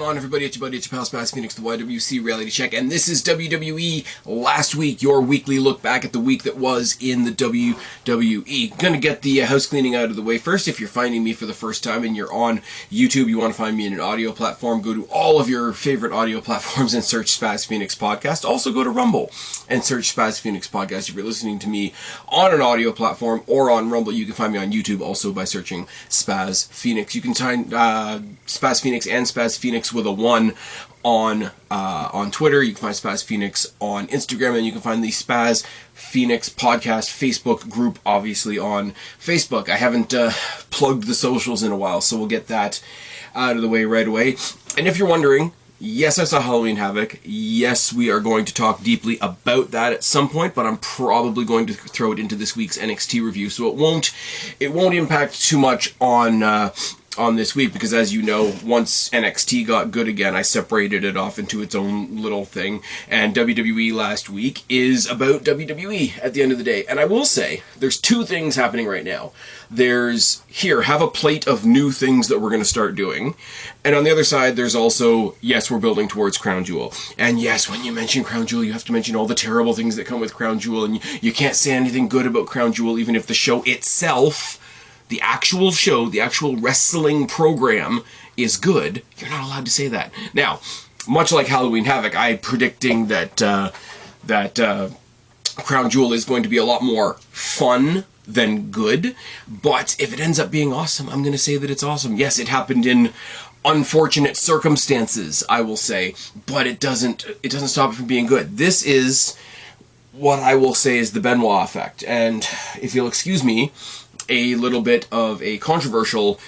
on, everybody? It's your buddy, it's your pal Spaz Phoenix, the YWC Reality Check, and this is WWE Last Week, your weekly look back at the week that was in the WWE. Gonna get the house cleaning out of the way first. If you're finding me for the first time and you're on YouTube, you want to find me in an audio platform, go to all of your favorite audio platforms and search Spaz Phoenix Podcast. Also go to Rumble and search Spaz Phoenix Podcast. If you're listening to me on an audio platform or on Rumble, you can find me on YouTube also by searching Spaz Phoenix. You can find Spaz Phoenix and Spaz Phoenix with a 1 on Twitter. You can find Spaz Phoenix on Instagram, and you can find the Spaz Phoenix Podcast Facebook group, obviously, on Facebook. I haven't plugged the socials in a while, so we'll get that out of the way right away. And if you're wondering, yes, I saw Halloween Havoc. Yes, we are going to talk deeply about that at some point, but I'm probably going to throw it into this week's NXT review, so it won't impact too much on this week, because as you know, once NXT got good again, I separated it off into its own little thing, and WWE Last Week is about WWE at the end of the day. And I will say, there's two things happening right now. There's, here, have a plate of new things that we're going to start doing, and on the other side, there's also, yes, we're building towards Crown Jewel. And yes, when you mention Crown Jewel, you have to mention all the terrible things that come with Crown Jewel, and you can't say anything good about Crown Jewel, even if the show itself, the actual show, the actual wrestling program is good. You're not allowed to say that. Now, much like Halloween Havoc, I'm predicting that Crown Jewel is going to be a lot more fun than good. But if it ends up being awesome, I'm going to say that it's awesome. Yes, it happened in unfortunate circumstances, I will say, but it doesn't stop it from being good. This is what I will say is the Benoit effect. And if you'll excuse me, a little bit of a controversial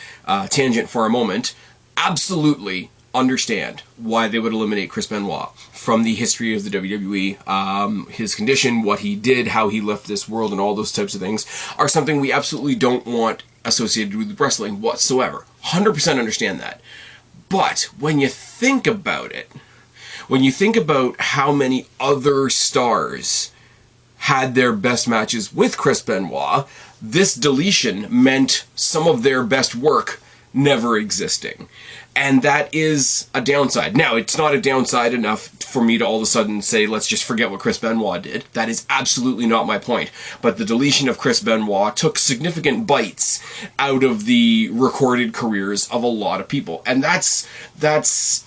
tangent for a moment, absolutely understand why they would eliminate Chris Benoit from the history of the WWE. His condition, what he did, how he left this world, and all those types of things are something we absolutely don't want associated with wrestling whatsoever. 100% understand that. But when you think about it, when you think about how many other stars had their best matches with Chris Benoit, this deletion meant some of their best work never existing. And that is a downside. Now, it's not a downside enough for me to all of a sudden say, let's just forget what Chris Benoit did. That is absolutely not my point. But the deletion of Chris Benoit took significant bites out of the recorded careers of a lot of people. And that's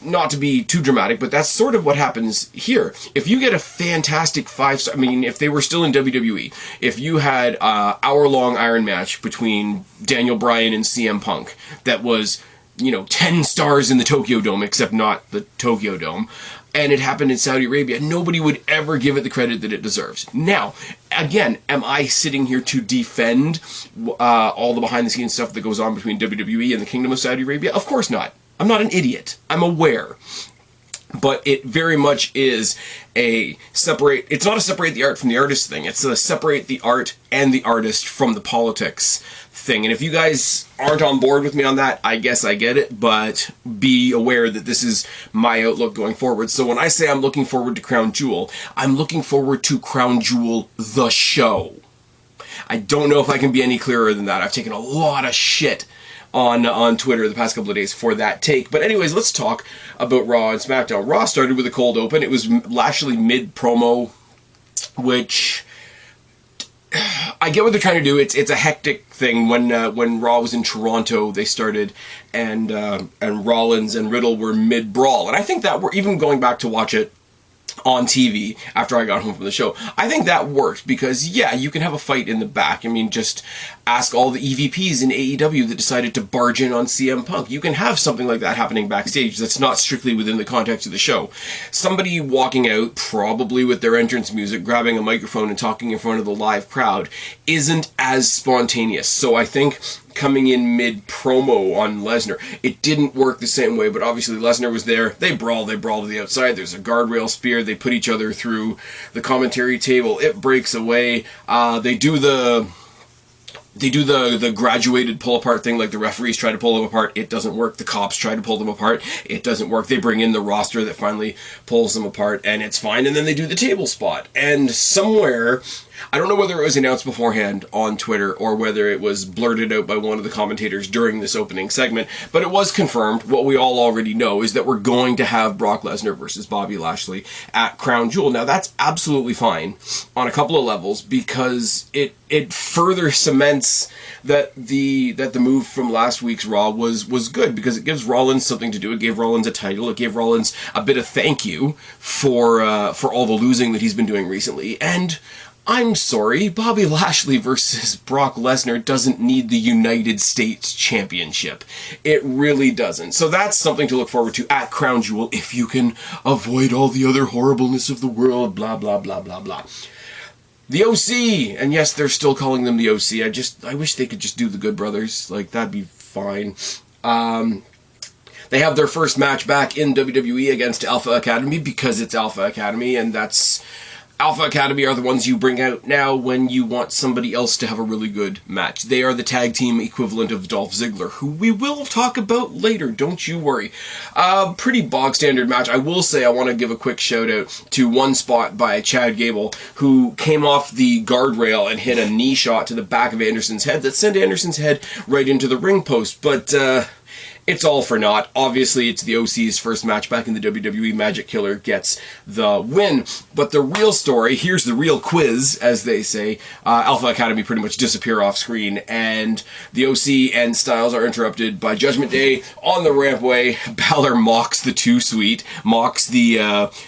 not to be too dramatic, but that's sort of what happens here. If you get a fantastic 5-star, I mean, if they were still in WWE, if you had an hour-long Iron match between Daniel Bryan and CM Punk that was, 10 stars in the Tokyo Dome, except not the Tokyo Dome, and it happened in Saudi Arabia, nobody would ever give it the credit that it deserves. Now, again, am I sitting here to defend all the behind-the-scenes stuff that goes on between WWE and the Kingdom of Saudi Arabia? Of course not. I'm not an idiot. I'm aware. But it very much is it's not a separate the art from the artist thing. It's a separate the art and the artist from the politics thing. And if you guys aren't on board with me on that, I guess I get it, but be aware that this is my outlook going forward. So when I say I'm looking forward to Crown Jewel, I'm looking forward to Crown Jewel the show. I don't know if I can be any clearer than that. I've taken a lot of shit on Twitter the past couple of days for that take. But anyways, let's talk about Raw and SmackDown. Raw started with a cold open. It was actually mid-promo, which I get what they're trying to do. It's a hectic thing. When Raw was in Toronto, they started, and Rollins and Riddle were mid-brawl. And I think that we're even going back to watch it on TV after I got home from the show, I think that worked because, yeah, you can have a fight in the back. I mean, just ask all the EVPs in AEW that decided to barge in on CM Punk. You can have something like that happening backstage that's not strictly within the context of the show. Somebody walking out, probably with their entrance music, grabbing a microphone and talking in front of the live crowd, isn't as spontaneous. So I think coming in mid-promo on Lesnar, it didn't work the same way, but obviously Lesnar was there. They brawl to the outside. There's a guardrail spear. They put each other through the commentary table. It breaks away. They do the graduated pull-apart thing, like the referees try to pull them apart. It doesn't work. The cops try to pull them apart. It doesn't work. They bring in the roster that finally pulls them apart, and it's fine. And then they do the table spot. And somewhere I don't know whether it was announced beforehand on Twitter or whether it was blurted out by one of the commentators during this opening segment, but it was confirmed. What we all already know is that we're going to have Brock Lesnar versus Bobby Lashley at Crown Jewel. Now, that's absolutely fine on a couple of levels because it further cements that the move from last week's Raw was good, because it gives Rollins something to do. It gave Rollins a title. It gave Rollins a bit of thank you for all the losing that he's been doing recently. And I'm sorry, Bobby Lashley versus Brock Lesnar doesn't need the United States Championship. It really doesn't. So that's something to look forward to at Crown Jewel if you can avoid all the other horribleness of the world, blah, blah, blah, blah, blah. The OC, and yes, they're still calling them the OC. I wish they could just do the Good Brothers. Like, that'd be fine. They have their first match back in WWE against Alpha Academy because it's Alpha Academy, and that's... Alpha Academy are the ones you bring out now when you want somebody else to have a really good match. They are the tag team equivalent of Dolph Ziggler, who we will talk about later, don't you worry. Pretty bog standard match. I will say I want to give a quick shout out to one spot by Chad Gable, who came off the guardrail and hit a knee shot to the back of Anderson's head that sent Anderson's head right into the ring post, but it's all for naught. Obviously, it's the OC's first match back in the WWE. Magic Killer gets the win. But the real story, here's the real quiz, as they say. Alpha Academy pretty much disappear off screen, and the OC and Styles are interrupted by Judgment Day on the rampway. Balor mocks the Too Sweet, mocks the,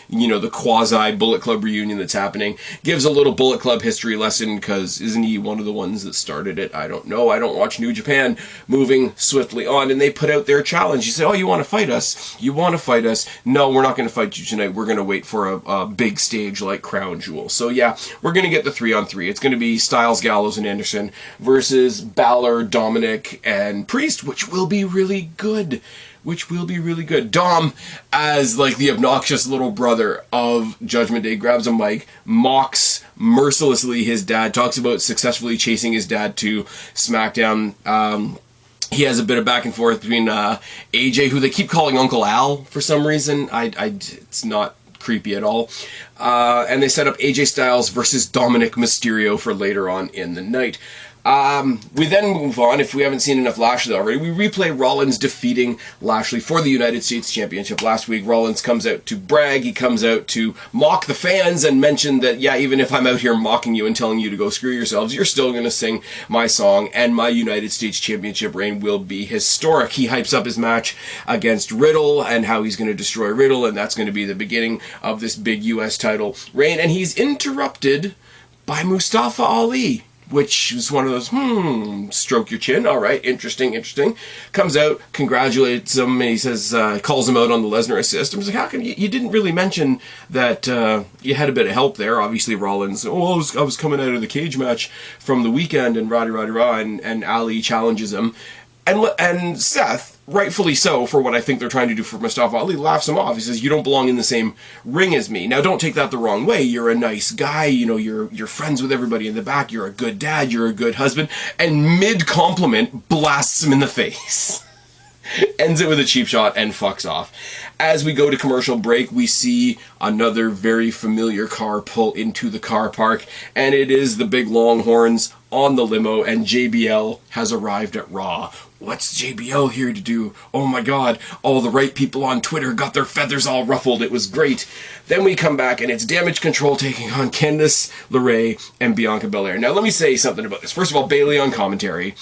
the quasi-Bullet Club reunion that's happening, gives a little Bullet Club history lesson, because isn't he one of the ones that started it? I don't know. I don't watch New Japan. Moving swiftly on, and they put out their challenge. You say, oh, you want to fight us? You want to fight us? No, we're not going to fight you tonight. We're going to wait for a big stage like Crown Jewel. So yeah, we're going to get the 3-on-3. It's going to be Styles, Gallows, and Anderson versus Balor, Dominic, and Priest, which will be really good. Dom, as like the obnoxious little brother of Judgment Day, grabs a mic, mocks mercilessly his dad, talks about successfully chasing his dad to SmackDown. He has a bit of back and forth between AJ, who they keep calling Uncle Al for some reason. It's not creepy at all. And they set up AJ Styles versus Dominic Mysterio for later on in the night. We then move on, if we haven't seen enough Lashley already, we replay Rollins defeating Lashley for the United States Championship. Last week, Rollins comes out to brag, he comes out to mock the fans and mention that, yeah, even if I'm out here mocking you and telling you to go screw yourselves, you're still going to sing my song, and my United States Championship reign will be historic. He hypes up his match against Riddle and how he's going to destroy Riddle, and that's going to be the beginning of this big U.S. title reign, and he's interrupted by Mustafa Ali, which is one of those, stroke your chin, all right, interesting. Comes out, congratulates him, and he says, calls him out on the Lesnar assist. I was like, how come you didn't really mention that you had a bit of help there? Obviously, Rollins, I was coming out of the cage match from the weekend, and rah-rah-rah, and Ali challenges him. And Seth, rightfully so, for what I think they're trying to do for Mustafa Ali, laughs him off. He says, you don't belong in the same ring as me. Now, don't take that the wrong way. You're a nice guy. You're friends with everybody in the back. You're a good dad. You're a good husband. And mid-compliment, blasts him in the face. Ends it with a cheap shot and fucks off. As we go to commercial break, we see another very familiar car pull into the car park, and it is the big Longhorns on the limo, and JBL has arrived at Raw. What's JBL here to do? Oh my god, all the right people on Twitter got their feathers all ruffled. It was great. Then we come back, and it's Damage Control taking on Candice LeRae and Bianca Belair. Now, let me say something about this. First of all, Bayley on commentary,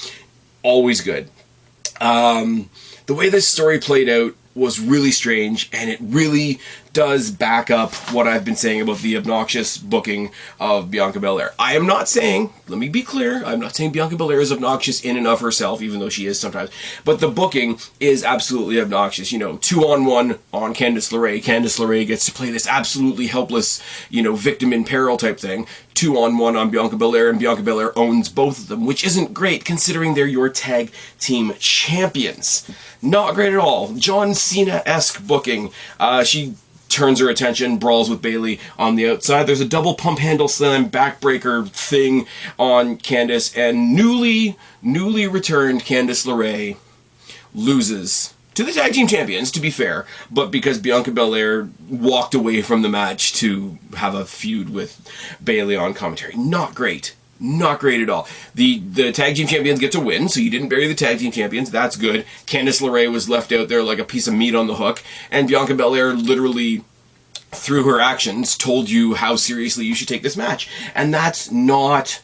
always good. The way this story played out was really strange, and it really does back up what I've been saying about the obnoxious booking of Bianca Belair. I am not saying, let me be clear, I'm not saying Bianca Belair is obnoxious in and of herself, even though she is sometimes, but the booking is absolutely obnoxious. 2-on-1 on Candice LeRae. Candice LeRae gets to play this absolutely helpless, victim in peril type thing. 2-on-1 on Bianca Belair, and Bianca Belair owns both of them, which isn't great considering they're your tag team champions. Not great at all. John Cena-esque booking. She turns her attention, brawls with Bayley on the outside. There's a double pump handle slam backbreaker thing on Candice, and newly returned Candice LeRae loses to the tag team champions, to be fair, but because Bianca Belair walked away from the match to have a feud with Bayley on commentary. Not great. Not great at all. The tag team champions get to win, so you didn't bury the tag team champions. That's good. Candice LeRae was left out there like a piece of meat on the hook, and Bianca Belair literally, through her actions, told you how seriously you should take this match. And that's not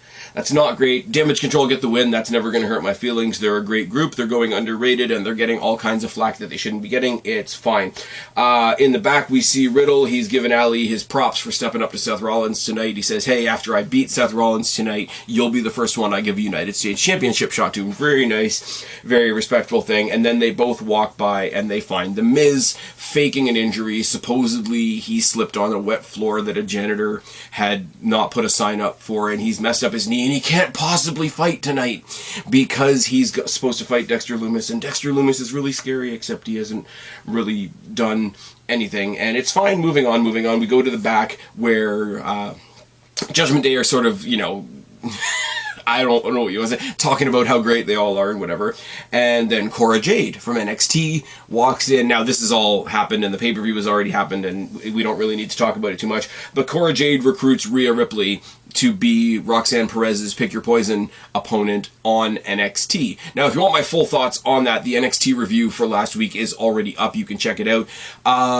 great. Damage Control get the win. That's never going to hurt my feelings. They're a great group. They're going underrated, and they're getting all kinds of flack that they shouldn't be getting. It's fine. In the back, we see Riddle. He's given Ali his props for stepping up to Seth Rollins tonight. He says, hey, after I beat Seth Rollins tonight, you'll be the first one I give a United States Championship shot to. Very nice, very respectful thing. And then they both walk by, and they find The Miz faking an injury. Supposedly, he slipped on a wet floor that a janitor had not put a sign up for, and he's messed up his knee, and he can't possibly fight tonight because he's supposed to fight Dexter Lumis, and Dexter Lumis is really scary, except he hasn't really done anything, and it's fine. Moving on. We go to the back where Judgment Day are sort of, you know, I don't know what you want to say, talking about how great they all are and whatever. And then Cora Jade from NXT walks in. Now, this has all happened, and the pay-per-view has already happened, and we don't really need to talk about it too much. But Cora Jade recruits Rhea Ripley to be Roxanne Perez's Pick Your Poison opponent on NXT. Now, if you want my full thoughts on that, the NXT review for last week is already up. You can check it out.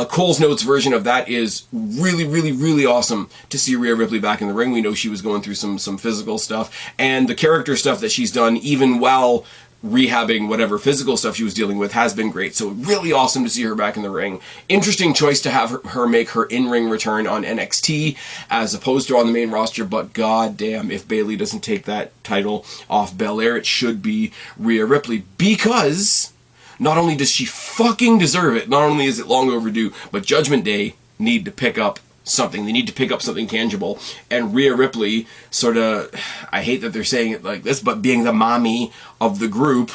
Cole's Notes version of that is really, really, really awesome to see Rhea Ripley back in the ring. We know she was going through some physical stuff, and the character stuff that she's done, even while rehabbing whatever physical stuff she was dealing with, has been great. So really awesome to see her back in the ring. Interesting choice to have her make her in-ring return on NXT as opposed to on the main roster, but goddamn, if Bayley doesn't take that title off Belair, it should be Rhea Ripley, because not only does she fucking deserve it, not only is it long overdue, but Judgment Day need to pick up something. They need to pick up something tangible. And Rhea Ripley, sort of, I hate that they're saying it like this, but being the mommy of the group,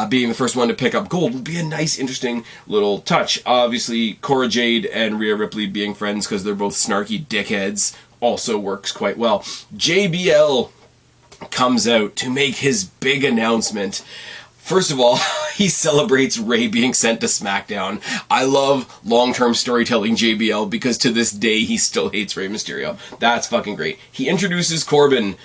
being the first one to pick up gold, would be a nice, interesting little touch. Obviously, Cora Jade and Rhea Ripley being friends because they're both snarky dickheads also works quite well. JBL comes out to make his big announcement. First of all, he celebrates Rey being sent to SmackDown. I love long-term storytelling JBL because to this day he still hates Rey Mysterio. That's fucking great. He introduces Corbin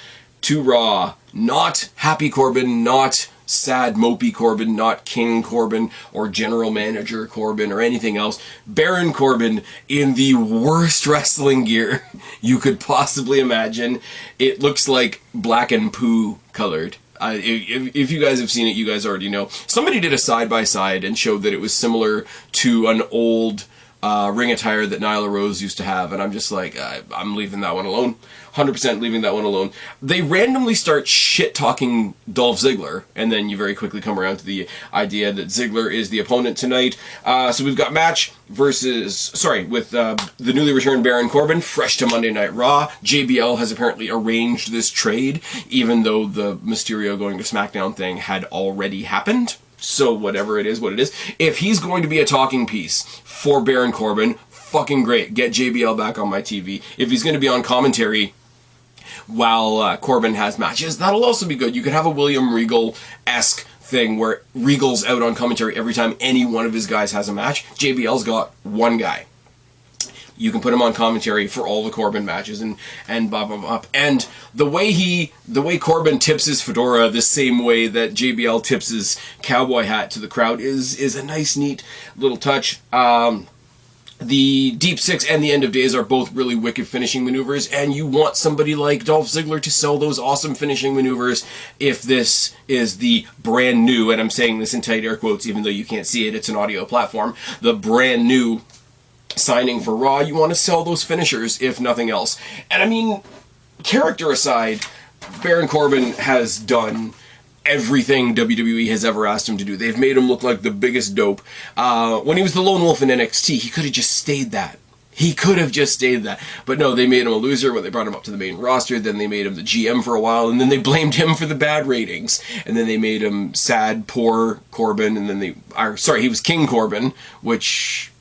to Raw. Not Happy Corbin, not sad mopey Corbin, not King Corbin or General Manager Corbin or anything else. Baron Corbin in the worst wrestling gear you could possibly imagine. It looks like black and poo colored. If you guys have seen it, you guys already know. Somebody did a side-by-side and showed that it was similar to an old ring attire that Nyla Rose used to have, and I'm just like, I'm leaving that one alone. 100% leaving that one alone. They randomly start shit-talking Dolph Ziggler, and then you very quickly come around to the idea that Ziggler is the opponent tonight. So we've got match with the newly returned Baron Corbin, fresh to Monday Night Raw. JBL has apparently arranged this trade, even though the Mysterio going to SmackDown thing had already happened. So whatever it is, what it is. If he's going to be a talking piece for Baron Corbin, fucking great. Get JBL back on my TV. If he's going to be on commentary while Corbin has matches, that'll also be good. You could have a William Regal-esque thing where Regal's out on commentary every time any one of his guys has a match. JBL's got one guy. You can put him on commentary for all the Corbin matches and blah, blah, blah. And the way Corbin tips his fedora the same way that JBL tips his cowboy hat to the crowd is a nice, neat little touch. The Deep Six and the End of Days are both really wicked finishing maneuvers, and you want somebody like Dolph Ziggler to sell those awesome finishing maneuvers if this is the brand new, and I'm saying this in tight air quotes even though you can't see it, it's an audio platform, the brand new signing for Raw. You want to sell those finishers if nothing else. And I mean, character aside, Baron Corbin has done everything WWE has ever asked him to do. They've made him look like the biggest dope. When he was the lone wolf in NXT, he could have just stayed that. He could have just stayed that. But no, they made him a loser when they brought him up to the main roster, then they made him the GM for a while, and then they blamed him for the bad ratings. And then they made him sad, poor Corbin, and then he was King Corbin, which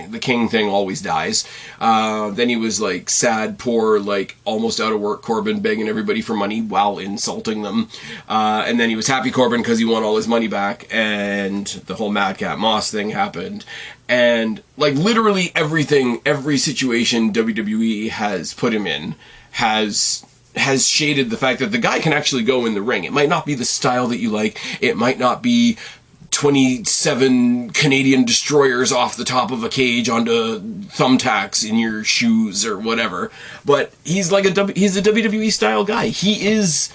the king thing always dies. Then he was like sad, poor, like almost out of work Corbin, begging everybody for money while insulting them. And then he was happy Corbin because he won all his money back, and the whole Madcap Moss thing happened. And like literally everything, every situation WWE has put him in has shaded the fact that the guy can actually go in the ring. It might not be the style that you like. It might not be 27 Canadian destroyers off the top of a cage onto thumbtacks in your shoes or whatever. But he's like he's a WWE style guy. He is,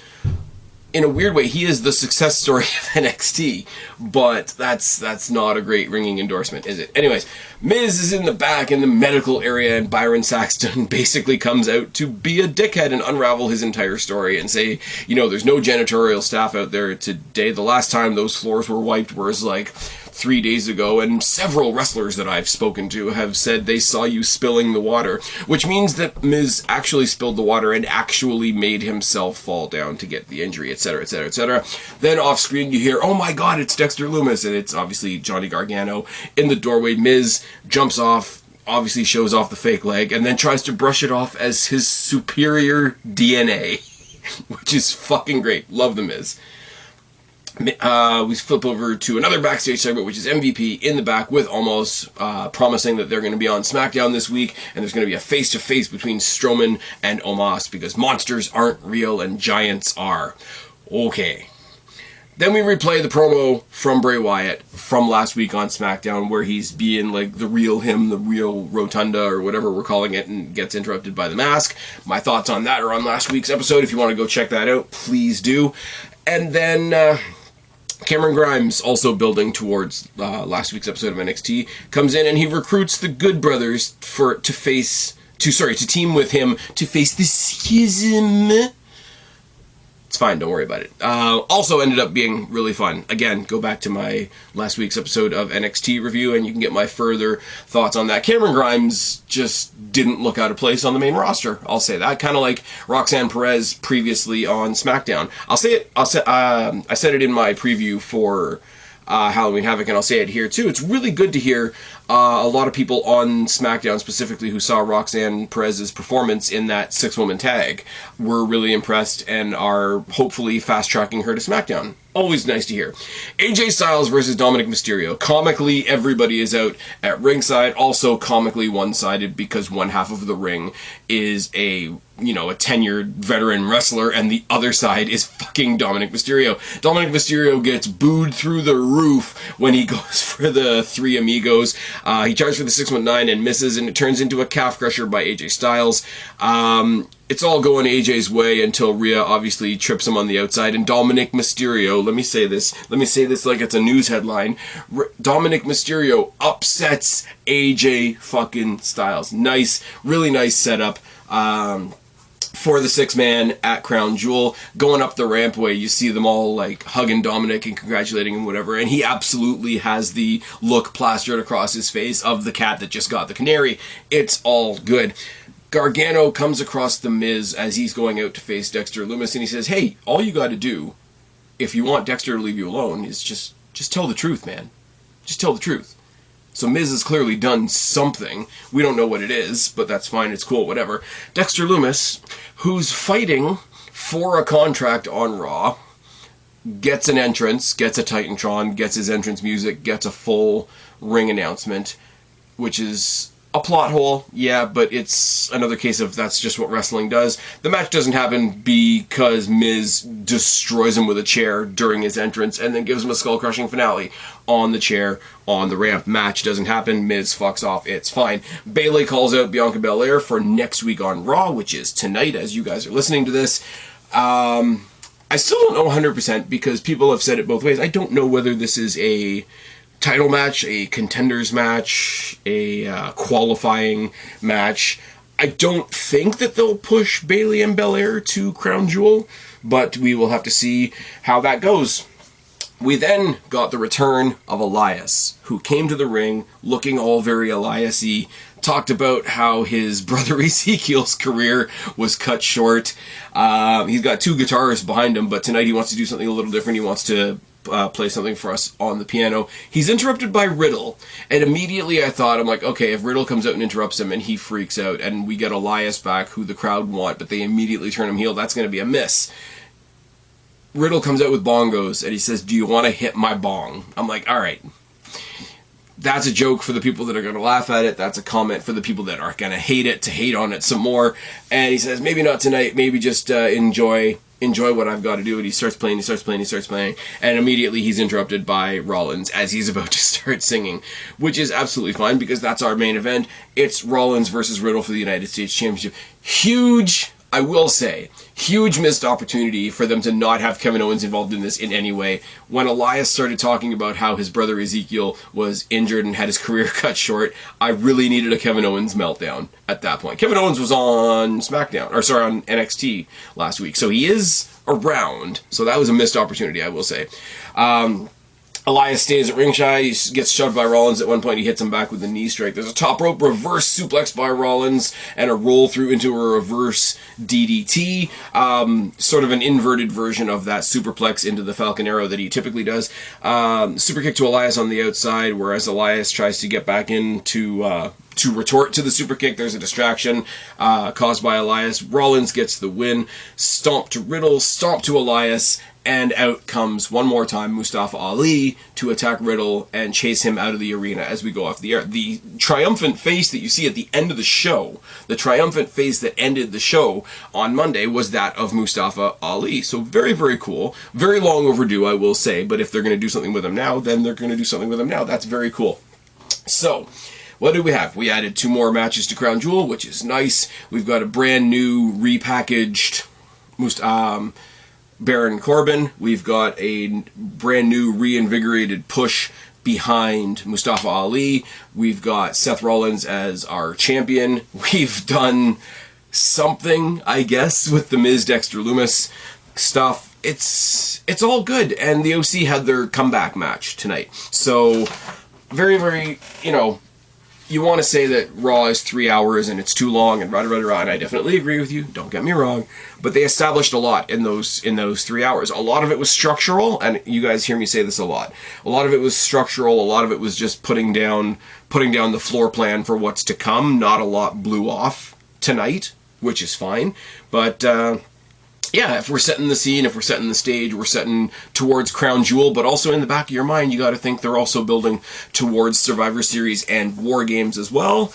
in a weird way, he is the success story of NXT. But that's not a great ringing endorsement, is it? Anyways, Miz is in the back in the medical area, and Byron Saxton basically comes out to be a dickhead and unravel his entire story and say, you know, there's no janitorial staff out there today. The last time those floors were wiped was like 3 days ago, and several wrestlers that I've spoken to have said they saw you spilling the water, which means that Miz actually spilled the water and actually made himself fall down to get the injury, etc., etc., etc. Then off screen you hear, oh my god, it's Dexter Lumis, and it's obviously Johnny Gargano in the doorway. Miz jumps off, obviously shows off the fake leg, and then tries to brush it off as his superior DNA, which is fucking great. Love the Miz. We flip over to another backstage segment, which is MVP in the back with Almost promising that they're going to be on SmackDown this week, and there's going to be a face-to-face between Strowman and Omos, because monsters aren't real and giants are. Okay. Then we replay the promo from Bray Wyatt from last week on SmackDown, where he's being like the real him, the real Rotunda, or whatever we're calling it, and gets interrupted by the mask. My thoughts on that are on last week's episode. If you want to go check that out, please do. And then Cameron Grimes, also building towards last week's episode of NXT, comes in and he recruits the Good Brothers to team with him to face the Schism. It's fine, don't worry about it. Also ended up being really fun. Again, go back to my last week's episode of NXT review and you can get my further thoughts on that. Cameron Grimes just didn't look out of place on the main roster. I'll say that. Kind of like Roxanne Perez previously on SmackDown. I said it in my preview for Halloween Havoc, and I'll say it here too. It's really good to hear a lot of people on SmackDown specifically who saw Roxanne Perez's performance in that 6-woman tag were really impressed and are hopefully fast-tracking her to SmackDown. Always nice to hear. AJ Styles versus Dominic Mysterio. Comically, everybody is out at ringside. Also comically one-sided because one half of the ring is a tenured veteran wrestler, and the other side is fucking Dominic Mysterio. Dominic Mysterio gets booed through the roof when he goes for the Three Amigos. He charges for the 619 and misses, and it turns into a calf crusher by AJ Styles. It's all going AJ's way until Rhea obviously trips him on the outside, and Dominic Mysterio, let me say this like it's a news headline, Dominic Mysterio upsets AJ fucking Styles. Nice, really nice setup. For the 6-man at Crown Jewel, going up the rampway, you see them all like hugging Dominic and congratulating him, whatever, and he absolutely has the look plastered across his face of the cat that just got the canary. It's all good. Gargano comes across the Miz as he's going out to face Dexter Lumis, and he says, hey, all you gotta do, if you want Dexter to leave you alone, is just tell the truth, man. Just tell the truth. So Miz has clearly done something. We don't know what it is, but that's fine, it's cool, whatever. Dexter Lumis, who's fighting for a contract on Raw, gets an entrance, gets a Titantron, gets his entrance music, gets a full ring announcement, which is a plot hole, yeah, but it's another case of that's just what wrestling does. The match doesn't happen because Miz destroys him with a chair during his entrance and then gives him a skull-crushing finale on the chair on the ramp. Match doesn't happen, Miz fucks off, it's fine. Bayley calls out Bianca Belair for next week on Raw, which is tonight as you guys are listening to this. I still don't know 100% because people have said it both ways. I don't know whether this is a title match, a contenders match, a qualifying match. I don't think that they'll push Bayley and Belair to Crown Jewel, but we will have to see how that goes. We then got the return of Elias, who came to the ring looking all very Elias-y, talked about how his brother Ezekiel's career was cut short. He's got 2 guitarists behind him, but tonight he wants to do something a little different. He wants to play something for us on the piano. He's interrupted by Riddle, and immediately I'm like, okay, if Riddle comes out and interrupts him and he freaks out, and we get Elias back, who the crowd want, but they immediately turn him heel, that's going to be a miss. Riddle comes out with bongos, and he says, "Do you want to hit my bong?" I'm like, all right. That's a joke for the people that are going to laugh at it. That's a comment for the people that are going to hate it, to hate on it some more. And he says, maybe not tonight, maybe just enjoy what I've got to do. And he starts playing, and immediately he's interrupted by Rollins as he's about to start singing, which is absolutely fine because that's our main event. It's Rollins versus Riddle for the United States Championship. Huge, I will say, huge missed opportunity for them to not have Kevin Owens involved in this in any way. When Elias started talking about how his brother Ezekiel was injured and had his career cut short, I really needed a Kevin Owens meltdown at that point. Kevin Owens was on on NXT last week, so he is around. So that was a missed opportunity, I will say. Elias stays at ringside. He gets shoved by Rollins at one point. He hits him back with a knee strike. There's a top rope reverse suplex by Rollins and a roll through into a reverse DDT. Sort of an inverted version of that superplex into the Falcon Arrow that he typically does. Super kick to Elias on the outside, whereas Elias tries to get back in to retort to the super kick. There's a distraction caused by Elias. Rollins gets the win. Stomp to Riddle, stomp to Elias, and out comes, one more time, Mustafa Ali to attack Riddle and chase him out of the arena as we go off the air. The triumphant face that you see at the end of the show, the triumphant face that ended the show on Monday, was that of Mustafa Ali. So very, very cool. Very long overdue, I will say, but if they're going to do something with him now, then they're going to do something with him now. That's very cool. So, what do we have? We added 2 more matches to Crown Jewel, which is nice. We've got a brand new repackaged Baron Corbin. We've got a brand new reinvigorated push behind Mustafa Ali. We've got Seth Rollins as our champion. We've done something, I guess, with the Miz Dexter Lumis stuff. It's all good, and the OC had their comeback match tonight. So, very, very, you want to say that Raw is 3 hours and it's too long and rah-rah-rah, and I definitely agree with you, don't get me wrong, but they established a lot in those 3 hours. A lot of it was structural, and you guys hear me say this a lot. A lot of it was structural, a lot of it was just putting down the floor plan for what's to come. Not a lot blew off tonight, which is fine, but yeah, if we're setting the scene, if we're setting the stage, we're setting towards Crown Jewel, but also in the back of your mind, you got to think they're also building towards Survivor Series and War Games as well.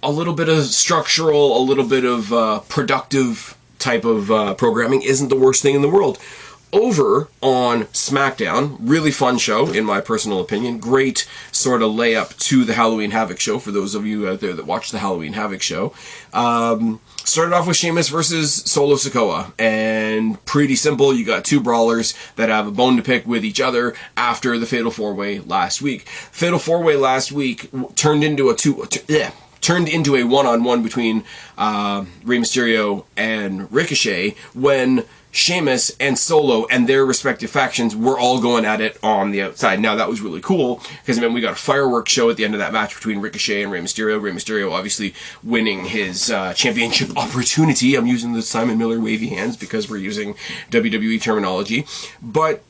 A little bit of structural, a little bit of productive type of programming isn't the worst thing in the world. Over on SmackDown, really fun show, in my personal opinion. Great sort of layup to the Halloween Havoc show, for those of you out there that watch the Halloween Havoc show. Started off with Sheamus versus Solo Sikoa, and pretty simple. You got 2 brawlers that have a bone to pick with each other after the Fatal 4-Way last week. Fatal 4-Way last week turned into a one-on-one between Rey Mysterio and Ricochet when Sheamus and Solo and their respective factions were all going at it on the outside. Now, that was really cool, because it meant we got a fireworks show at the end of that match between Ricochet and Rey Mysterio. Rey Mysterio obviously winning his championship opportunity. I'm using the Simon Miller wavy hands because we're using WWE terminology. But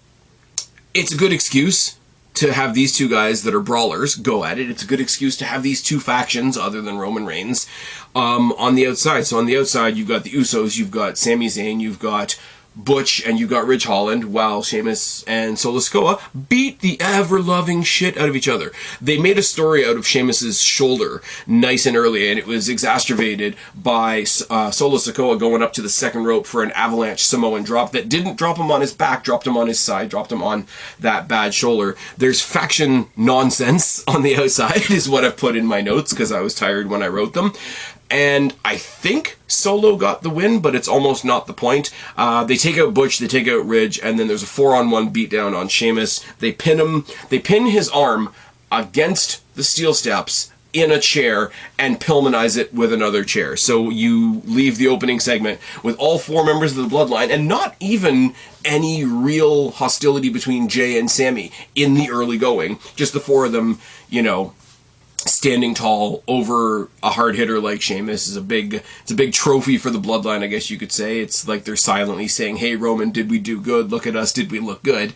it's a good excuse to have these 2 guys that are brawlers go at it. It's a good excuse to have these 2 factions, other than Roman Reigns, on the outside. So on the outside, you've got the Usos, you've got Sami Zayn, you've got Butch, and you got Ridge Holland, while Sheamus and Solo Sikoa beat the ever-loving shit out of each other. They made a story out of Sheamus's shoulder nice and early, and it was exacerbated by Solo Sikoa going up to the second rope for an avalanche Samoan drop that didn't drop him on his back, dropped him on his side, dropped him on that bad shoulder. There's faction nonsense on the outside, is what I've put in my notes, because I was tired when I wrote them. And I think Solo got the win, but it's almost not the point. They take out Butch, they take out Ridge, and then there's a 4-on-1 beatdown on Sheamus. They pin him. They pin his arm against the steel steps in a chair and Pillmanize it with another chair. So you leave the opening segment with all 4 members of the Bloodline, and not even any real hostility between Jay and Sammy in the early going. Just the 4 of them, standing tall over a hard hitter like Sheamus is it's a big trophy for the bloodline, I guess you could say. It's like they're silently saying, hey Roman, did we do good? Look at us, did we look good?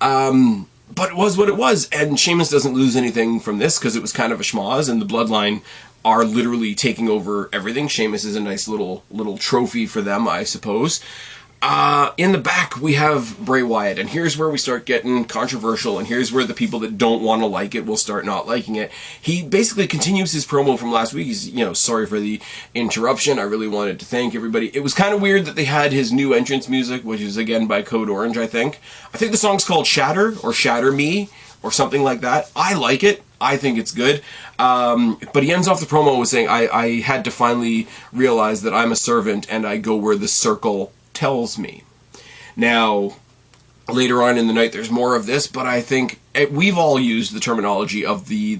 But it was what it was, and Sheamus doesn't lose anything from this because it was kind of a schmoz, and the bloodline are literally taking over everything. Sheamus is a nice little trophy for them, I suppose. In the back, we have Bray Wyatt, and here's where we start getting controversial, and here's where the people that don't want to like it will start not liking it. He basically continues his promo from last week. He's, sorry for the interruption. I really wanted to thank everybody. It was kind of weird that they had his new entrance music, which is, again, by Code Orange, I think. I think the song's called Shatter, or Shatter Me, or something like that. I like it. I think it's good. But he ends off the promo with saying, I had to finally realize that I'm a servant, and I go where the circle tells me. Now, later on in the night, there's more of this, but I think we've all used the terminology of the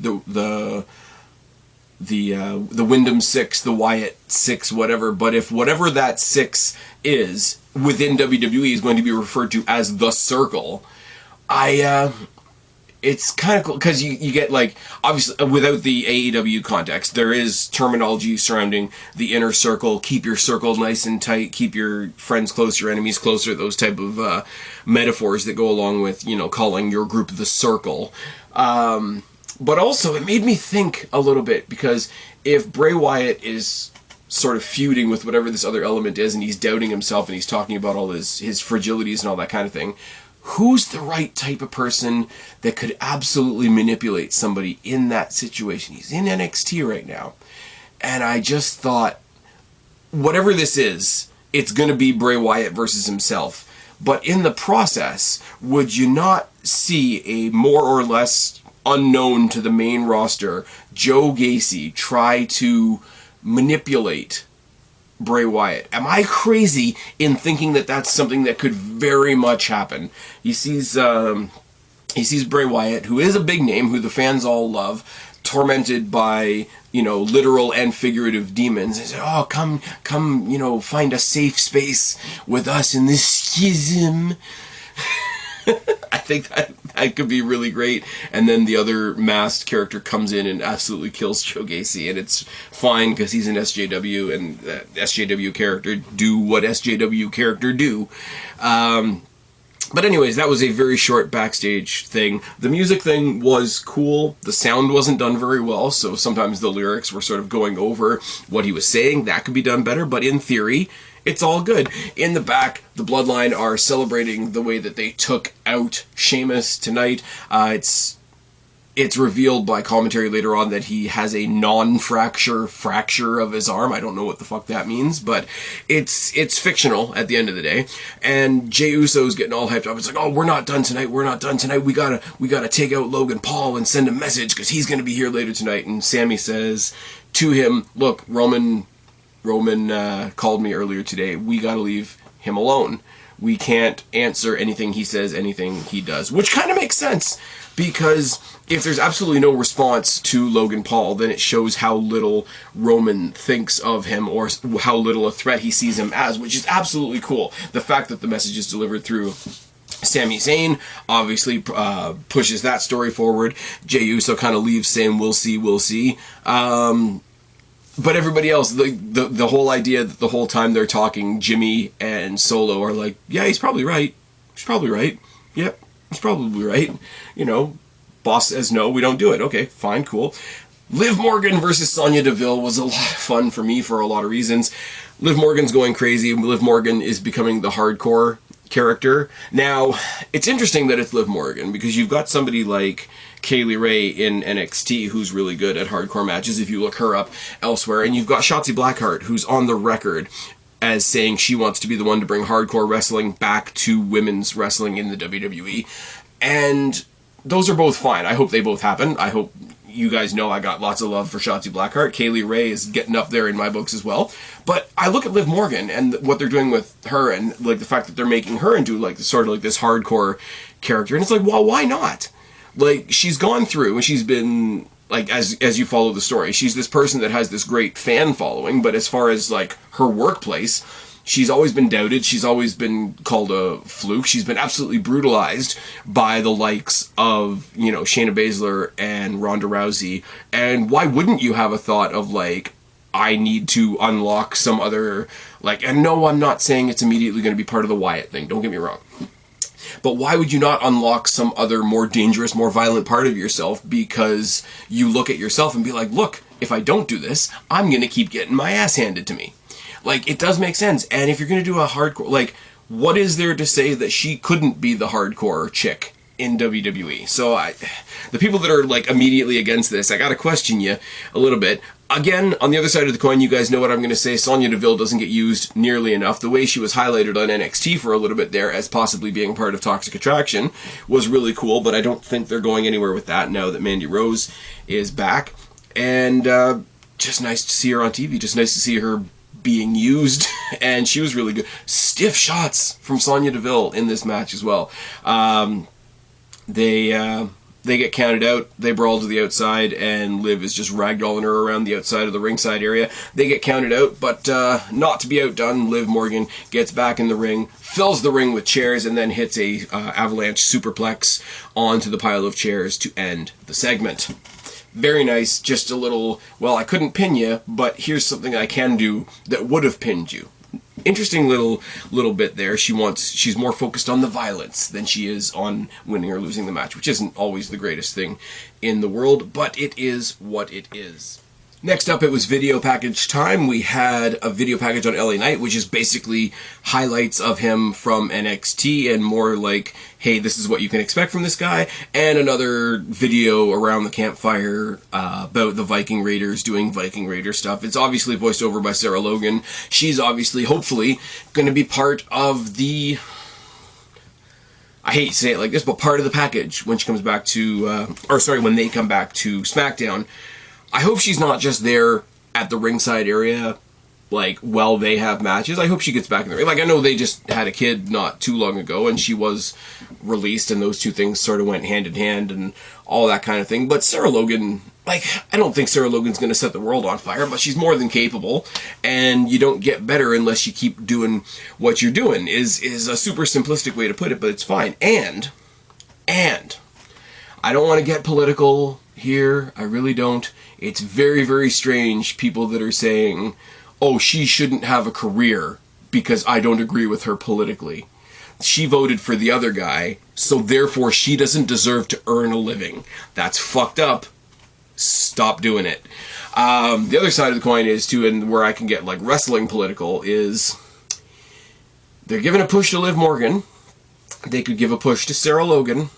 Wyndham 6, the Wyatt 6, whatever. But if whatever that 6 is within WWE is going to be referred to as the Circle, it's kind of cool because you get, like, obviously without the AEW context, there is terminology surrounding the inner circle, keep your circle nice and tight, keep your friends close, your enemies closer, those type of metaphors that go along with, calling your group the Circle. But also it made me think a little bit, because if Bray Wyatt is sort of feuding with whatever this other element is, and he's doubting himself, and he's talking about all his fragilities and all that kind of thing, who's the right type of person that could absolutely manipulate somebody in that situation? He's in NXT right now. And I just thought, whatever this is, it's going to be Bray Wyatt versus himself. But in the process, would you not see a more or less unknown to the main roster Joe Gacy try to manipulate Bray Wyatt? Am I crazy in thinking that that's something that could very much happen? He sees Bray Wyatt, who is a big name, who the fans all love, tormented by, literal and figurative demons. He said, oh, come, find a safe space with us in this schism. I think that could be really great. And then the other masked character comes in and absolutely kills Joe Gacy, and it's fine because he's an SJW, and SJW character do what SJW character do. But anyways, that was a very short backstage thing. The music thing was cool. The sound wasn't done very well, so sometimes the lyrics were sort of going over what he was saying. That could be done better, but in theory, it's all good. In the back, the Bloodline are celebrating the way that they took out Sheamus tonight. It's revealed by commentary later on that he has a fracture of his arm. I don't know what the fuck that means, but it's fictional at the end of the day. And Jey Uso's getting all hyped up. It's like, oh, we're not done tonight. We're not done tonight. We gotta take out Logan Paul and send a message because he's gonna be here later tonight. And Sami says to him, look, Roman called me earlier today. We gotta leave him alone. We can't answer anything he says, anything he does. Which kind of makes sense, because if there's absolutely no response to Logan Paul, then it shows how little Roman thinks of him, or how little a threat he sees him as, which is absolutely cool. The fact that the message is delivered through Sami Zayn obviously pushes that story forward. Jey Uso kind of leaves saying, we'll see. But everybody else, the whole idea that the whole time they're talking, Jimmy and Solo are like, yeah, he's probably right. Yep, he's probably right. Boss says no, we don't do it. Okay, fine, cool. Liv Morgan versus Sonya Deville was a lot of fun for me for a lot of reasons. Liv Morgan's going crazy. Liv Morgan is becoming the hardcore character. Now, it's interesting that it's Liv Morgan, because you've got somebody like Kaylee Ray in NXT who's really good at hardcore matches if you look her up elsewhere, and you've got Shotzi Blackheart who's on the record as saying she wants to be the one to bring hardcore wrestling back to women's wrestling in the WWE, and those are both fine. I hope they both happen. I hope you guys know I got lots of love for Shotzi Blackheart. Kaylee Ray is getting up there in my books as well. But I look at Liv Morgan and what they're doing with her, and like the fact that they're making her into like sort of like this hardcore character, and it's like, well, why not? Like, she's gone through and she's been like, as you follow the story, she's this person that has this great fan following, but as far as like her workplace, She's always been doubted. She's always been called a fluke. She's been absolutely brutalized by the likes of, you know, Shayna Baszler and Ronda Rousey. And why wouldn't you have a thought of, like, I need to unlock some other, like, and no, I'm not saying it's immediately going to be part of the Wyatt thing. Don't get me wrong. But why would you not unlock some other more dangerous, more violent part of yourself because you look at yourself and be like, look, if I don't do this, I'm going to keep getting my ass handed to me. Like, it does make sense. And if you're going to do a hardcore, like, what is there to say that she couldn't be the hardcore chick in WWE? So the people that are, like, immediately against this, I got to question you a little bit. Again, on the other side of the coin, you guys know what I'm going to say. Sonya Deville doesn't get used nearly enough. The way she was highlighted on NXT for a little bit there as possibly being part of Toxic Attraction was really cool, but I don't think they're going anywhere with that now that Mandy Rose is back. And just nice to see her on TV. Just nice to see her being used, and she was really good. Stiff shots from Sonya Deville in this match as well. They get counted out, they brawl to the outside, and Liv is just ragdolling her around the outside of the ringside area. They get counted out, but not to be outdone, Liv Morgan gets back in the ring, fills the ring with chairs, and then hits a avalanche superplex onto the pile of chairs to end the segment. Very nice, just a little, well, I couldn't pin you, but here's something I can do that would have pinned you. Interesting little bit there. She's more focused on the violence than she is on winning or losing the match, which isn't always the greatest thing in the world, but it is what it is. Next up, it was video package time. We had a video package on LA Knight, which is basically highlights of him from NXT and more like, hey, this is what you can expect from this guy, and another video around the campfire about the Viking Raiders doing Viking Raider stuff. It's obviously voiced over by Sarah Logan. She's obviously, hopefully, going to be part of the, I hate to say it like this, but part of the package when she comes back to, when they come back to SmackDown. I hope she's not just there at the ringside area, like, while they have matches. I hope she gets back in the ring. Like, I know they just had a kid not too long ago, and she was released, and those two things sort of went hand in hand, and all that kind of thing. But Sarah Logan, like, I don't think Sarah Logan's going to set the world on fire, but she's more than capable, and you don't get better unless you keep doing what you're doing, is a super simplistic way to put it, but it's fine. And, I don't want to get political here, I really don't. It's very, very strange, people that are saying, oh, she shouldn't have a career because I don't agree with her politically. She voted for the other guy, so therefore she doesn't deserve to earn a living. That's fucked up. Stop doing it. The other side of the coin is, too, and where I can get, like, wrestling political, is they're giving a push to Liv Morgan. They could give a push to Sarah Logan.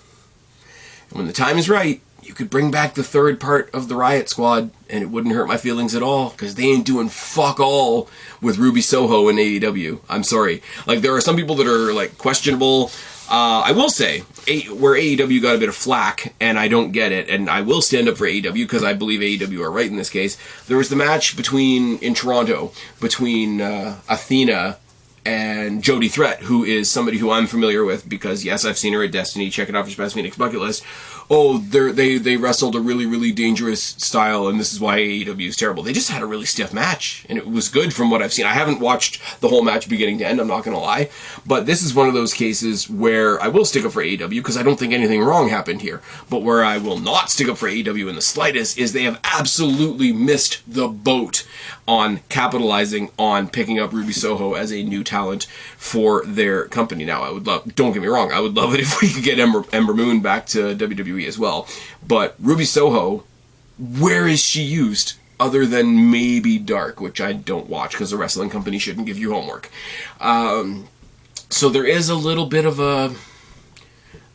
And when the time is right, you could bring back the third part of the Riot Squad, and it wouldn't hurt my feelings at all, because they ain't doing fuck all with Ruby Soho in AEW. I'm sorry. Like, there are some people that are, like, questionable. I will say, where AEW got a bit of flack, and I don't get it, and I will stand up for AEW, because I believe AEW are right in this case. There was the match in Toronto, between Athena and Jody Threat, who is somebody who I'm familiar with, because, yes, I've seen her at Destiny. Check it off your Spaz Phoenix bucket list. Oh, they wrestled a really, really dangerous style, and this is why AEW is terrible. They just had a really stiff match, and it was good from what I've seen. I haven't watched the whole match beginning to end, I'm not going to lie, but this is one of those cases where I will stick up for AEW, because I don't think anything wrong happened here, but where I will not stick up for AEW in the slightest is they have absolutely missed the boat on capitalizing on picking up Ruby Soho as a new talent for their company. Now, I would love, don't get me wrong, I would love it if we could get Ember Moon back to WWE as well, but Ruby Soho, where is she used other than maybe Dark, which I don't watch because the wrestling company shouldn't give you homework. So there is a little bit of a,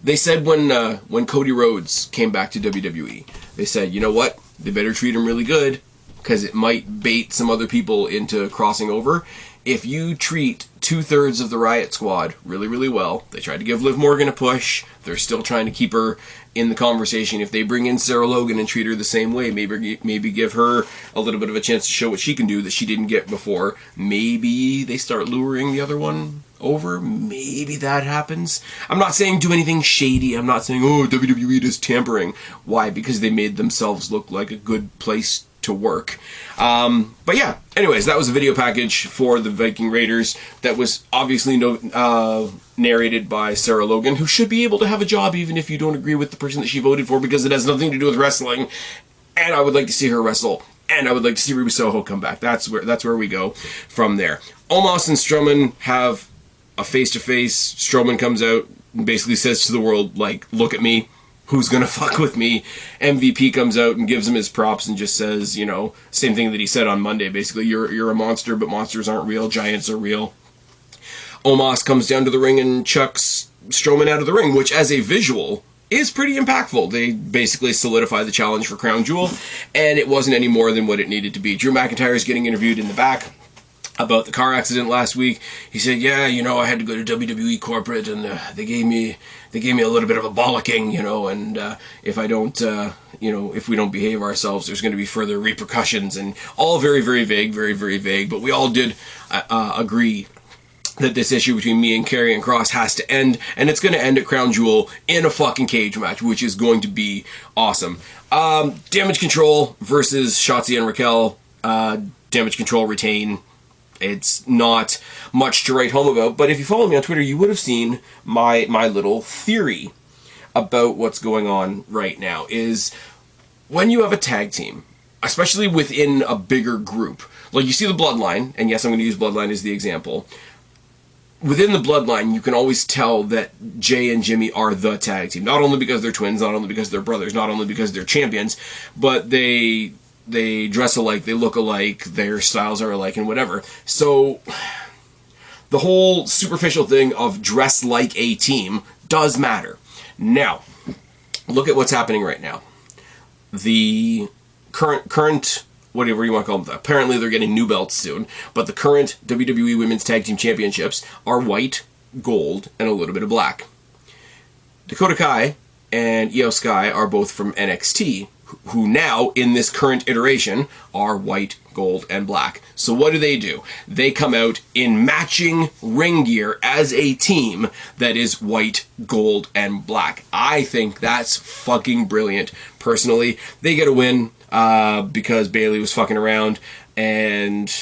they said when Cody Rhodes came back to WWE, they said, you know what, they better treat him really good, because it might bait some other people into crossing over. If you treat 2/3 of the Riot Squad really, really well, they tried to give Liv Morgan a push, they're still trying to keep her in the conversation. If they bring in Sarah Logan and treat her the same way, maybe give her a little bit of a chance to show what she can do that she didn't get before, maybe they start luring the other one over, maybe that happens. I'm not saying do anything shady, I'm not saying, oh, WWE does tampering. Why? Because they made themselves look like a good place to work. But yeah, anyways, that was a video package for the Viking Raiders that was obviously narrated by Sarah Logan, who should be able to have a job even if you don't agree with the person that she voted for, because it has nothing to do with wrestling. And I would like to see her wrestle. And I would like to see Ruby Soho come back. That's where we go from there. Omos and Strowman have a face-to-face. Strowman comes out and basically says to the world, like, look at me. Who's gonna fuck with me? MVP comes out and gives him his props and just says, you know, same thing that he said on Monday. Basically, you're a monster, but monsters aren't real. Giants are real. Omos comes down to the ring and chucks Strowman out of the ring, which as a visual is pretty impactful. They basically solidify the challenge for Crown Jewel, and it wasn't any more than what it needed to be. Drew McIntyre is getting interviewed in the back about the car accident last week. He said, yeah, you know, I had to go to WWE corporate, and they gave me a little bit of a bollocking, you know, and if I don't, you know, if we don't behave ourselves, there's going to be further repercussions, and all very, very vague, very, very vague. But we all did agree that this issue between me and Karrion Kross has to end, and it's going to end at Crown Jewel in a fucking cage match, which is going to be awesome. Damage Control versus Shotzi and Raquel. Damage Control retain. It's not much to write home about, but if you follow me on Twitter, you would have seen my little theory about what's going on right now. Is when you have a tag team, especially within a bigger group, like you see the Bloodline, and yes, I'm going to use Bloodline as the example. Within the Bloodline, you can always tell that Jay and Jimmy are the tag team. Not only because they're twins, not only because they're brothers, not only because they're champions, but they dress alike, they look alike, their styles are alike, and whatever. So, the whole superficial thing of dress like a team does matter. Now, look at what's happening right now. The current whatever you want to call them. Apparently they're getting new belts soon, but the current WWE Women's Tag Team Championships are white, gold, and a little bit of black. Dakota Kai and Io Sky are both from NXT, who now, in this current iteration, are white, gold, and black. So what do? They come out in matching ring gear as a team that is white, gold, and black. I think that's fucking brilliant. Personally, they get a win because Bayley was fucking around, and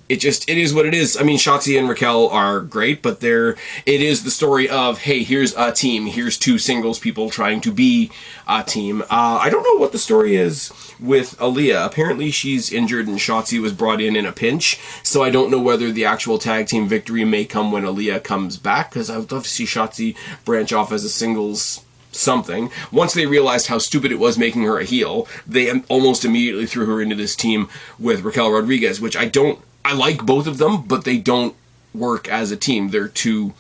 it is what it is. I mean, Shotzi and Raquel are great, but it is the story of, hey, here's a team, here's two singles people trying to be a team. I don't know what the story is with Aaliyah. Apparently she's injured and Shotzi was brought in a pinch, so I don't know whether the actual tag team victory may come when Aaliyah comes back, because I would love to see Shotzi branch off as a singles something. Once they realized how stupid it was making her a heel, they almost immediately threw her into this team with Raquel Rodriguez, which I like both of them, but they don't work as a team. They're two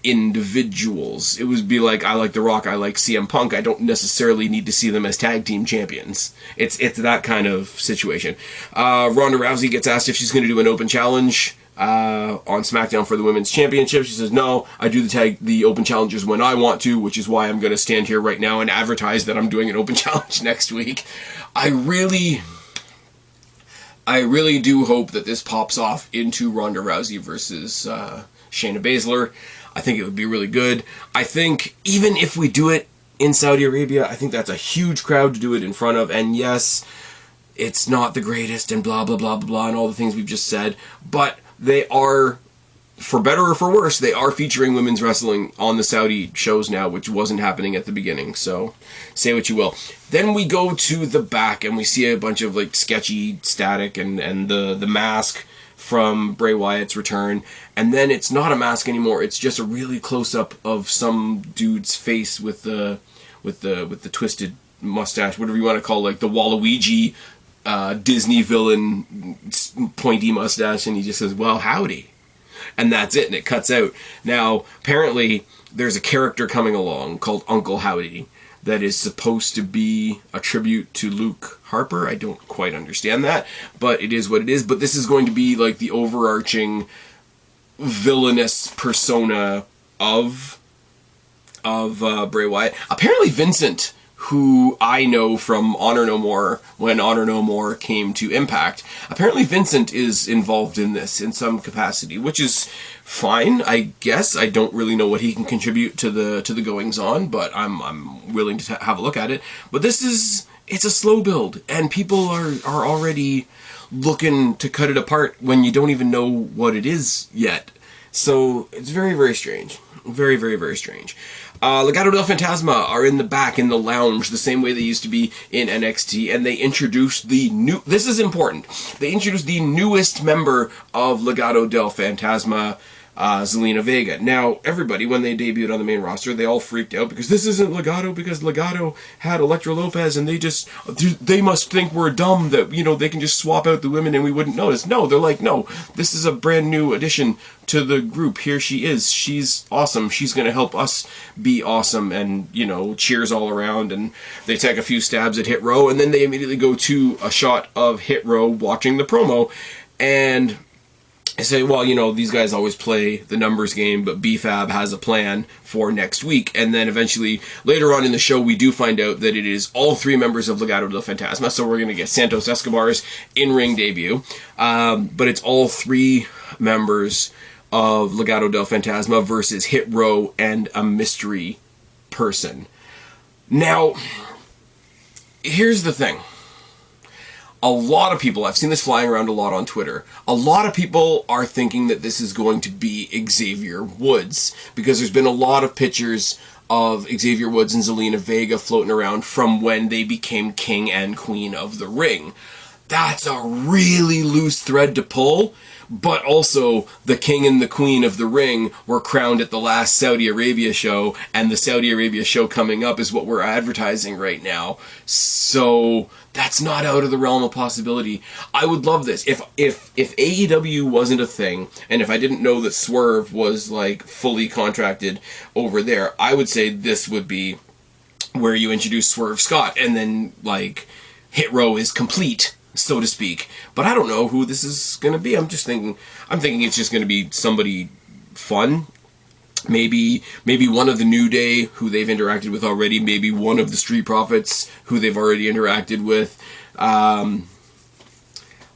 individuals. It would be like, I like The Rock, I like CM Punk. I don't necessarily need to see them as tag team champions. It's that kind of situation. Ronda Rousey gets asked if she's going to do an open challenge on SmackDown for the Women's Championship. She says, no, I do the open challenges when I want to, which is why I'm going to stand here right now and advertise that I'm doing an open challenge next week. I really do hope that this pops off into Ronda Rousey versus Shayna Baszler. I think it would be really good. I think even if we do it in Saudi Arabia, I think that's a huge crowd to do it in front of. And yes, it's not the greatest and blah, blah, blah, blah, blah, and all the things we've just said. But they are, for better or for worse, they are featuring women's wrestling on the Saudi shows now, which wasn't happening at the beginning. So say what you will. Then we go to the back and we see a bunch of like sketchy static and the mask from Bray Wyatt's return, and then it's not a mask anymore. It's just a really close up of some dude's face with the twisted mustache, whatever you want to call it, like the Waluigi Disney villain pointy mustache, and he just says, "Well, howdy," and that's it, and it cuts out. Now, apparently, there's a character coming along called Uncle Howdy that is supposed to be a tribute to Luke Harper. I don't quite understand that, but it is what it is. But this is going to be like the overarching villainous persona of Bray Wyatt. Apparently Vincent, who I know from Honor No More, when Honor No More came to Impact, apparently Vincent is involved in this in some capacity, which is fine, I guess. I don't really know what he can contribute to the goings on, but I'm willing to have a look at it. But this is it's a slow build, and people are already looking to cut it apart when you don't even know what it is yet. So it's very, very strange. Very, very, very strange. Legado del Fantasma are in the back in the lounge the same way they used to be in NXT, and they introduced the new... This is important. They introduced the newest member of Legado del Fantasma, Zelina Vega. Now, everybody, when they debuted on the main roster, they all freaked out because this isn't Legado, because Legado had Elektra Lopez, and they must think we're dumb that, you know, they can just swap out the women and we wouldn't notice. No, they're like, no, this is a brand new addition to the group. Here she is. She's awesome. She's going to help us be awesome, and, you know, cheers all around, and they take a few stabs at Hit Row, and then they immediately go to a shot of Hit Row watching the promo, and I say, well, you know, these guys always play the numbers game, but BFAB has a plan for next week. And then eventually, later on in the show, we do find out that it is all three members of Legado del Fantasma. So we're going to get Santos Escobar's in-ring debut. But it's all three members of Legado del Fantasma versus Hit Row and a mystery person. Now, here's the thing. A lot of people, I've seen this flying around a lot on Twitter, a lot of people are thinking that this is going to be Xavier Woods, because there's been a lot of pictures of Xavier Woods and Zelina Vega floating around from when they became king and queen of the ring. That's a really loose thread to pull, but also the king and the queen of the ring were crowned at the last Saudi Arabia show, and the Saudi Arabia show coming up is what we're advertising right now. So that's not out of the realm of possibility. I would love this. If AEW wasn't a thing, and if I didn't know that Swerve was like fully contracted over there, I would say this would be where you introduce Swerve Scott, and then like Hit Row is complete, so to speak. But I don't know who this is going to be. I'm thinking it's just going to be somebody fun. Maybe one of the New Day, who they've interacted with already. Maybe one of the Street Profits, who they've already interacted with.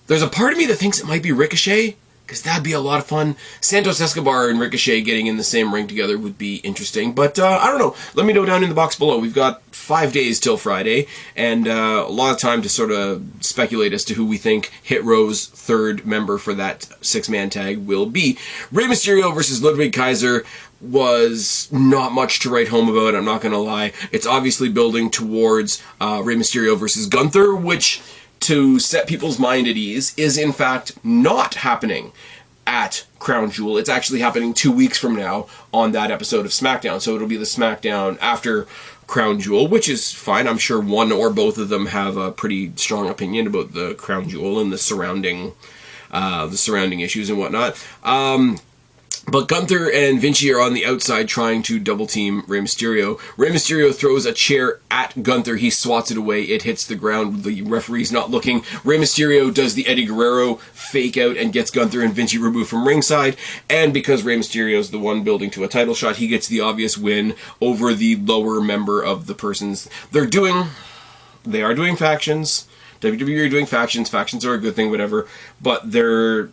There's a part of me that thinks it might be Ricochet, because that'd be a lot of fun. Santos Escobar and Ricochet getting in the same ring together would be interesting. But I don't know. Let me know down in the box below. We've got 5 days till Friday, and a lot of time to sort of speculate as to who we think Hit Row's third member for that six-man tag will be. Rey Mysterio versus Ludwig Kaiser was not much to write home about, I'm not going to lie. It's obviously building towards Rey Mysterio versus Gunther, which, to set people's mind at ease, is in fact not happening at Crown Jewel. It's actually happening 2 weeks from now on that episode of SmackDown. So it'll be the SmackDown after Crown Jewel, which is fine. I'm sure one or both of them have a pretty strong opinion about the Crown Jewel and the surrounding issues and whatnot. But Gunther and Vinci are on the outside trying to double-team Rey Mysterio. Rey Mysterio throws a chair at Gunther. He swats it away. It hits the ground. The referee's not looking. Rey Mysterio does the Eddie Guerrero fake out and gets Gunther and Vinci removed from ringside. And because Rey Mysterio's the one building to a title shot, he gets the obvious win over the lower member of the persons. They are doing factions. WWE are doing factions. Factions are a good thing, whatever. But they're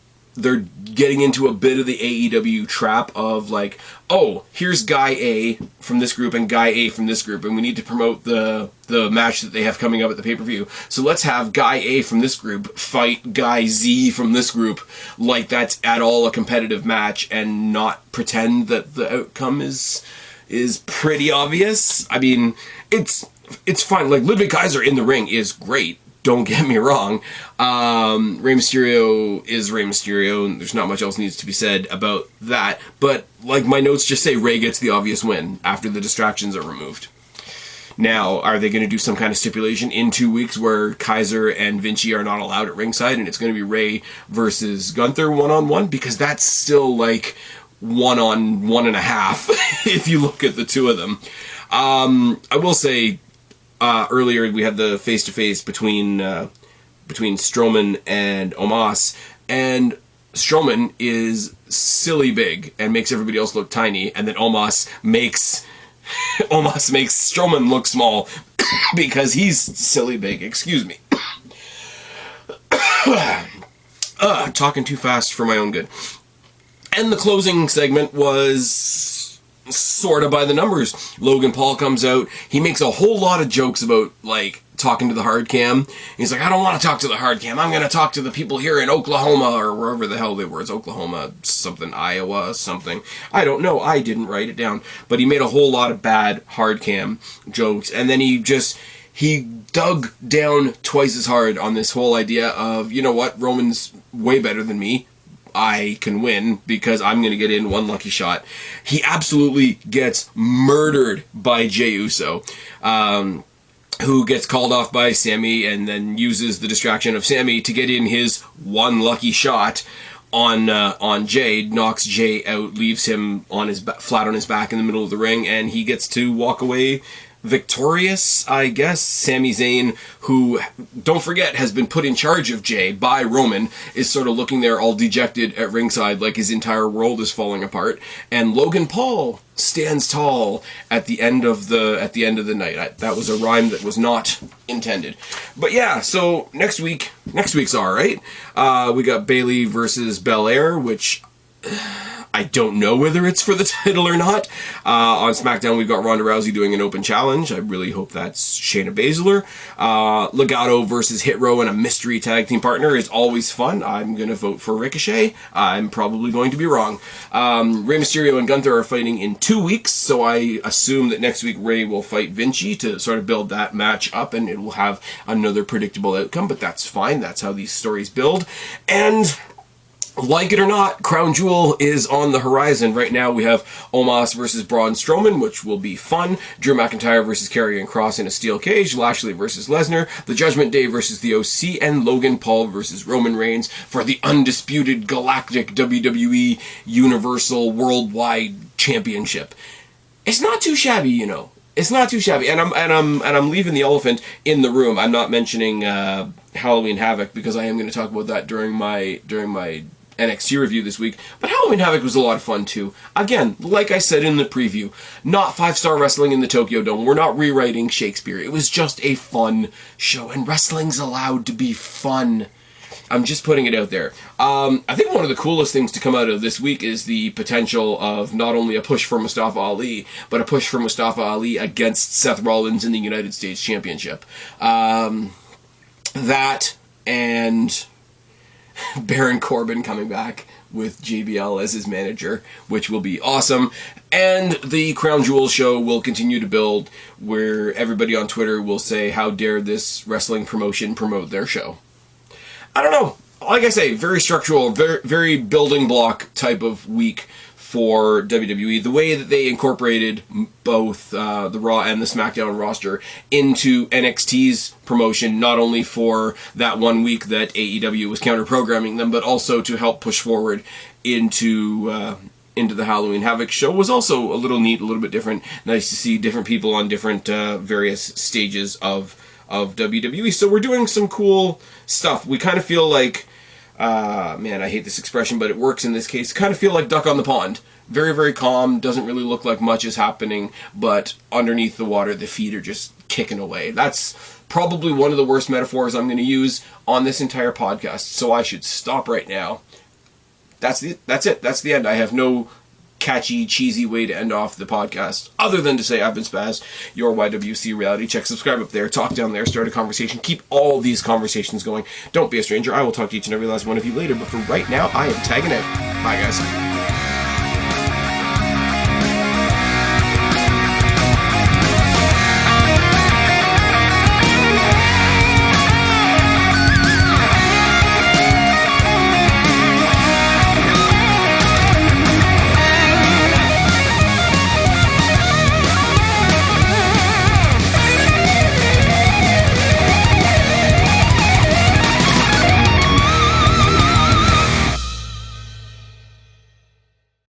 getting into a bit of the AEW trap of like, oh, here's Guy A from this group and Guy A from this group, and we need to promote the match that they have coming up at the pay-per-view. So let's have Guy A from this group fight Guy Z from this group like that's at all a competitive match, and not pretend that the outcome is pretty obvious. I mean, it's fine. Like, Ludwig Kaiser in the ring is great. Don't get me wrong. Rey Mysterio is Rey Mysterio, and there's not much else needs to be said about that. But, like my notes just say, Rey gets the obvious win after the distractions are removed. Now, are they going to do some kind of stipulation in 2 weeks where Kaiser and Vinci are not allowed at ringside, and it's going to be Rey versus Gunther one-on-one? Because that's still, like, 1-on-1.5 if you look at the two of them. I will say, earlier we had the face-to-face between Strowman and Omos, and Strowman is silly big and makes everybody else look tiny, and then Omos makes Strowman look small because he's silly big. Excuse me. Talking too fast for my own good. And the closing segment was sort of by the numbers. Logan Paul comes out. He makes a whole lot of jokes about, like, talking to the hard cam. He's like, I don't want to talk to the hard cam. I'm going to talk to the people here in Oklahoma or wherever the hell they were. It's Oklahoma, something, Iowa, something. I don't know. I didn't write it down. But he made a whole lot of bad hard cam jokes. And then he dug down twice as hard on this whole idea of, you know what, Roman's way better than me. I can win because I'm going to get in one lucky shot. He absolutely gets murdered by Jey Uso, who gets called off by Sammy and then uses the distraction of Sammy to get in his one lucky shot on Jey, knocks Jey out, leaves him on his flat on his back in the middle of the ring, and he gets to walk away victorious, I guess. Sami Zayn, who, don't forget, has been put in charge of Jey by Roman, is sort of looking there all dejected at ringside like his entire world is falling apart. And Logan Paul stands tall at the end of the night. That was a rhyme that was not intended. But yeah, so next week's alright. We got Bayley versus Belair, which I don't know whether it's for the title or not. On SmackDown, we've got Ronda Rousey doing an open challenge. I really hope that's Shayna Baszler. Legado versus Hit Row and a mystery tag team partner is always fun. I'm going to vote for Ricochet. I'm probably going to be wrong. Rey Mysterio and Gunther are fighting in 2 weeks, so I assume that next week Rey will fight Vinci to sort of build that match up, and it will have another predictable outcome, but that's fine. That's how these stories build. And like it or not, Crown Jewel is on the horizon. Right now we have Omos versus Braun Strowman, which will be fun. Drew McIntyre versus Karrion Kross in a steel cage. Lashley versus Lesnar. The Judgment Day versus the OC. And Logan Paul versus Roman Reigns for the undisputed galactic WWE Universal Worldwide Championship. It's not too shabby, you know. It's not too shabby, and I'm leaving the elephant in the room. I'm not mentioning Halloween Havoc because I am going to talk about that during my NXT review this week, but Halloween Havoc was a lot of fun too. Again, like I said in the preview, not 5-star wrestling in the Tokyo Dome. We're not rewriting Shakespeare. It was just a fun show, and wrestling's allowed to be fun. I'm just putting it out there. I think one of the coolest things to come out of this week is the potential of not only a push for Mustafa Ali, but a push for Mustafa Ali against Seth Rollins in the United States Championship. That and Baron Corbin coming back with JBL as his manager, which will be awesome. And the Crown Jewel show will continue to build, where everybody on Twitter will say, how dare this wrestling promotion promote their show. I don't know. Like I say, very structural, very building block type of week for WWE. The way that they incorporated both the Raw and the SmackDown roster into NXT's promotion, not only for that 1 week that AEW was counter-programming them, but also to help push forward into the Halloween Havoc show, was also a little neat, a little bit different. Nice to see different people on different various stages of WWE. So we're doing some cool stuff. We kind of feel like, man, I hate this expression, but it works in this case. Kind of feel like duck on the pond. Very, very calm. Doesn't really look like much is happening, but underneath the water, the feet are just kicking away. That's probably one of the worst metaphors I'm going to use on this entire podcast, so I should stop right now. That's it. That's the end. I have no catchy, cheesy way to end off the podcast, other than to say I've been Spaz, your YWC reality check. Subscribe up there, talk down there, start a conversation, keep all these conversations going. Don't be a stranger. I will talk to each and every last one of you later, but for right now, I am tagging out. Bye, guys.